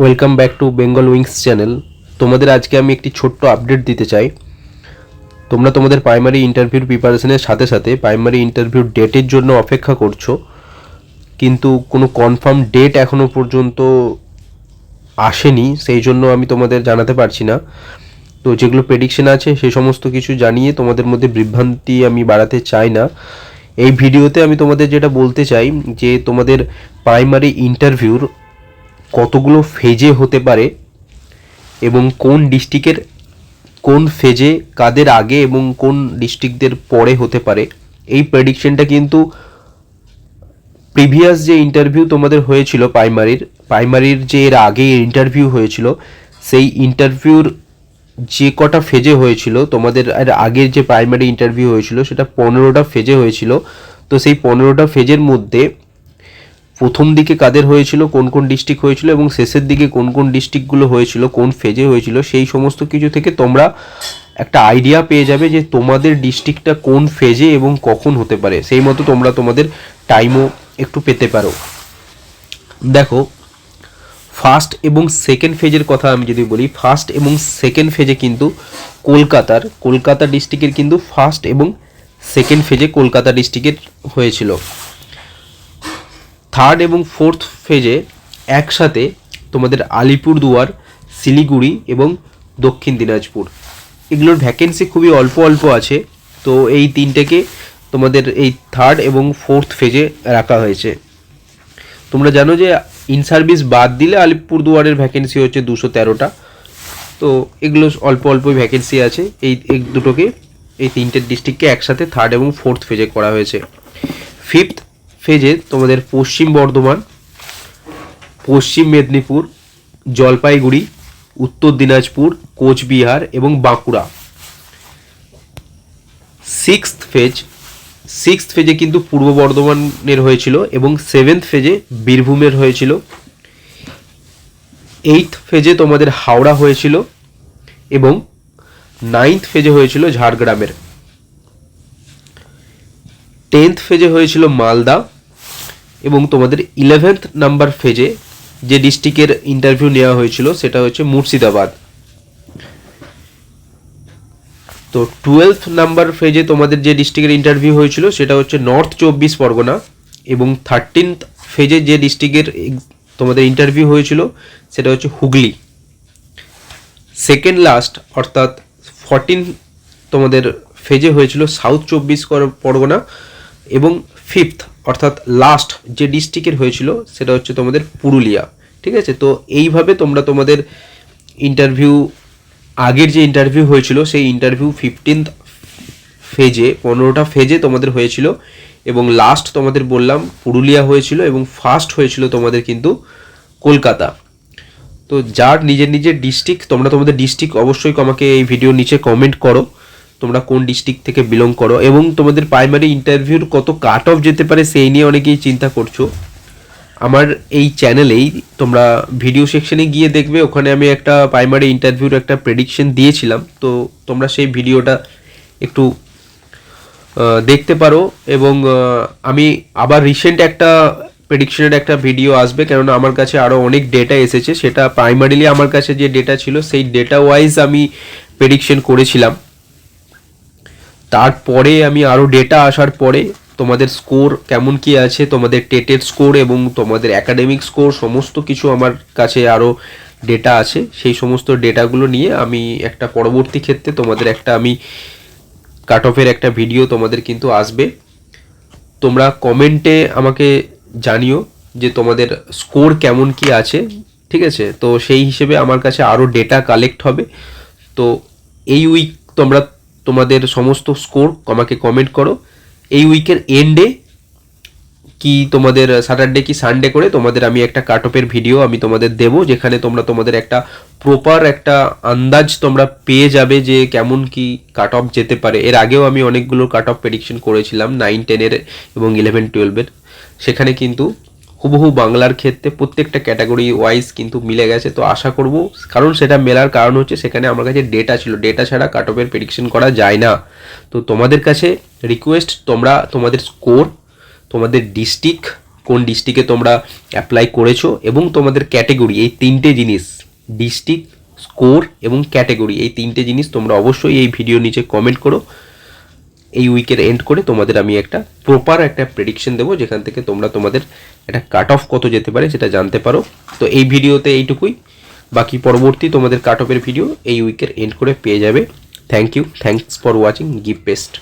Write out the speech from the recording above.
Welcome back to Bengal wings channel. তোমাদের আজকে আমি একটি ছোট্ট আপডেট দিতে চাই। তোমরা তোমাদের প্রাইমারি ইন্টারভিউর প্রিপারেশনের সাথে সাথে প্রাইমারি ইন্টারভিউর ডেটের জন্য অপেক্ষা করছো, কিন্তু কোনো কনফার্ম ডেট এখনও পর্যন্ত আসেনি, সেই জন্য আমি তোমাদের জানাতে পারছি না। তো যেগুলো প্রেডিকশন আছে সেই সমস্ত কিছু জানিয়ে তোমাদের মধ্যে বিভ্রান্তি আমি বাড়াতে চাই না। এই ভিডিওতে আমি তোমাদের যেটা বলতে চাই যে তোমাদের প্রাইমারি ইন্টারভিউর কতগুলো ফেজে হতে পারে এবং কোন ডিস্ট্রিক্টের কোন ফেজে কাদের আগে এবং কোন ডিস্ট্রিক্টদের পরে হতে পারে, এই প্রেডিকশনটা কিন্তু প্রিভিয়াস যে ইন্টারভিউ তোমাদের হয়েছিল প্রাইমারির যে এর আগে ইন্টারভিউ হয়েছিল, সেই ইন্টারভিউর যে কটা ফেজে হয়েছিল তোমাদের এর আগের যে প্রাইমারি ইন্টারভিউ হয়েছিল সেটা 15টা ফেজে হয়েছিল। তো সেই 15টা ফেজের মধ্যে প্রথম দিকে কাদের হয়েছিল, কোন কোন ডিস্ট্রিক্ট হয়েছিল এবং শেষের দিকে কোন কোন ডিস্ট্রিক্টগুলো হয়েছিল, কোন ফেজে হয়েছিল, সেই সমস্ত কিছু থেকে তোমরা একটা আইডিয়া পেয়ে যাবে যে তোমাদের ডিস্ট্রিক্টটা কোন ফেজে এবং কখন হতে পারে। সেই মতো তোমরা তোমাদের টাইমও একটু পেতে পারো। দেখো, ফার্স্ট এবং সেকেন্ড ফেজের কথা আমি যদি বলি, ফার্স্ট এবং সেকেন্ড ফেজে কিন্তু কলকাতা ডিস্ট্রিক্টের কিন্তু ফার্স্ট এবং সেকেন্ড ফেজে কলকাতা ডিস্ট্রিক্টের হয়েছিল। থার্ড এবং ফোর্থ ফেজে একসাথে তোমাদের আলিপুরদুয়ার, শিলিগুড়ি এবং দক্ষিণ দিনাজপুর, এগুলোর ভ্যাকেন্সি খুবই অল্প অল্প আছে। তো এই তিনটেকে তোমাদের এই থার্ড এবং ফোর্থ ফেজে রাখা হয়েছে। তোমরা জানো যে ইন সার্ভিস বাদ দিলে আলিপুরদুয়ারের ভ্যাকেন্সি হচ্ছে 213টা। তো এগুলো অল্প অল্প ভ্যাকেন্সি আছে। এই দুটোকে, এই তিনটে ডিস্ট্রিক্টকে একসাথে থার্ড এবং ফোর্থ ফেজে করা হয়েছে। ফিফথ ফেজে তোমাদের পশ্চিম বর্ধমান, পশ্চিম মেদিনীপুর, জলপাইগুড়ি, উত্তর দিনাজপুর, কোচবিহার এবং বাঁকুড়া। সিক্সথ ফেজে কিন্তু পূর্ব বর্ধমানের হয়েছিল এবং সেভেন্থ ফেজে বীরভূমের হয়েছিল। এইথ ফেজে তোমাদের হাওড়া হয়েছিল এবং নাইন্থ ফেজে হয়েছিল ঝাড়গ্রামের। 10th ফেজে হয়েছিল মালদা এবং তোমাদের 11th নাম্বার ফেজে যে ডিস্ট্রিক্টের ইন্টারভিউ নেওয়া হয়েছিল সেটা হচ্ছে মুর্শিদাবাদ। তো 12th নাম্বার ফেজে তোমাদের যে ডিস্ট্রিক্টের ইন্টারভিউ হয়েছিল সেটা হচ্ছে নর্থ 24 পরগনা এবং 13th ফেজে যে ডিস্ট্রিক্টের তোমাদের ইন্টারভিউ হয়েছিল সেটা হচ্ছে হুগলি। সেকেন্ড লাস্ট অর্থাৎ 14 তোমাদের ফেজে হয়েছিল সাউথ 24 পরগনা এবং ফিফথ অর্থাৎ লাস্ট যে ডিস্ট্রিক্টের হয়েছিল সেটা হচ্ছে তোমাদের পুরুলিয়া। ঠিক আছে, তো এইভাবে তোমরা তোমাদের ইন্টারভিউ, আগের যে ইন্টারভিউ হয়েছিল সেই ইন্টারভিউ 15th ফেজে 15টা ফেজে তোমাদের হয়েছিল এবং লাস্ট তোমাদের বললাম পুরুলিয়া হয়েছিল এবং ফার্স্ট হয়েছিল তোমাদের কিন্তু কলকাতা। তো যার নিজের নিজের ডিস্ট্রিক্ট, তোমরা তোমাদের ডিস্ট্রিক্ট অবশ্যই আমাকে এই ভিডিওর নিচে কমেন্ট করো তোমরা কোন ডিস্ট্রিক্ট থেকে বিলং করো এবং তোমাদের প্রাইমারি ইন্টারভিউর কত কাট অফ যেতে পারে সেই নিয়ে অনেকেই চিন্তা করছো। আমার এই চ্যানেলেই তোমরা ভিডিও সেকশনে গিয়ে দেখবে, ওখানে আমি একটা প্রাইমারি ইন্টারভিউর একটা প্রেডিকশন দিয়েছিলাম। তো তোমরা সেই ভিডিওটা একটু দেখতে পারো এবং আমি আবার রিসেন্ট একটা প্রেডিকশনের একটা ভিডিও আসবে, কেননা আমার কাছে আরও অনেক ডেটা এসেছে। সেটা প্রাইমারিলি আমার কাছে যে ডেটা ছিল সেই ডেটা ওয়াইজ আমি প্রেডিকশন করেছিলাম। তারপরে আমি আরও ডেটা আসার পরে তোমাদের স্কোর কেমন কি আছে, তোমাদের টেটের স্কোর এবং তোমাদের একাডেমিক স্কোর সমস্ত কিছু আমার কাছে আরও ডেটা আছে। সেই সমস্ত ডেটাগুলো নিয়ে আমি একটা পরবর্তী ক্ষেত্রে তোমাদের একটা আমি কাট অফের একটা ভিডিও তোমাদের কিন্তু আসবে। তোমরা কমেন্টে আমাকে জানিও যে তোমাদের স্কোর কেমন কি আছে। ঠিক আছে, তো সেই হিসেবে আমার কাছে আরও ডেটা কালেক্ট হবে। তো এই উইক তোমরা তোমাদের সমস্ত স্কোর আমাকে কমেন্ট করো। এই উইকের এন্ডে কি তোমাদের স্যাটারডে কি সানডে করে তোমাদের আমি একটা কাট অফের ভিডিও আমি তোমাদের দেবো, যেখানে তোমরা তোমাদের একটা প্রপার একটা আন্দাজ তোমরা পেয়ে যাবে যে কেমন কি কাট অফ যেতে পারে। এর আগেও আমি অনেকগুলো কাট অফ প্রেডিকশন করেছিলাম 9, 10 এবং 11, 12। সেখানে কিন্তু হুবহু বাংলার ক্ষেত্রে প্রত্যেকটা ক্যাটাগরি ওয়াইজ কিন্তু মিলে গেছে। তো আশা করব, কারণ সেটা মেলার কারণ হচ্ছে সেখানে আমার কাছে ডেটা ছিল, ডেটা ছাড়া কাট অফের প্রেডিকশন করা যায় না। তো তোমাদের কাছে রিকোয়েস্ট, তোমরা তোমাদের স্কোর, তোমাদের ডিস্ট্রিক্ট, কোন ডিস্ট্রিক্টে তোমরা অ্যাপ্লাই করেছো এবং তোমাদের ক্যাটেগরি, এই তিনটে জিনিস ডিস্ট্রিক্ট, স্কোর এবং ক্যাটেগরি, এই তিনটে জিনিস তোমরা অবশ্যই এই ভিডিও নিচে কমেন্ট করো। এই উইকের এন্ড করে তোমাদের আমি একটা প্রপার একটা প্রেডিকশন দেবো, যেখান থেকে তোমরা তোমাদের একটা কাট অফ কত যেতে পারে সেটা জানতে পারো। তো এই ভিডিওতে এইটুকুই, বাকি পরবর্তী তোমাদের কাট অফের ভিডিও এই উইকের এন্ড করে পেয়ে যাবে। Thank you, thanks for watching, give best.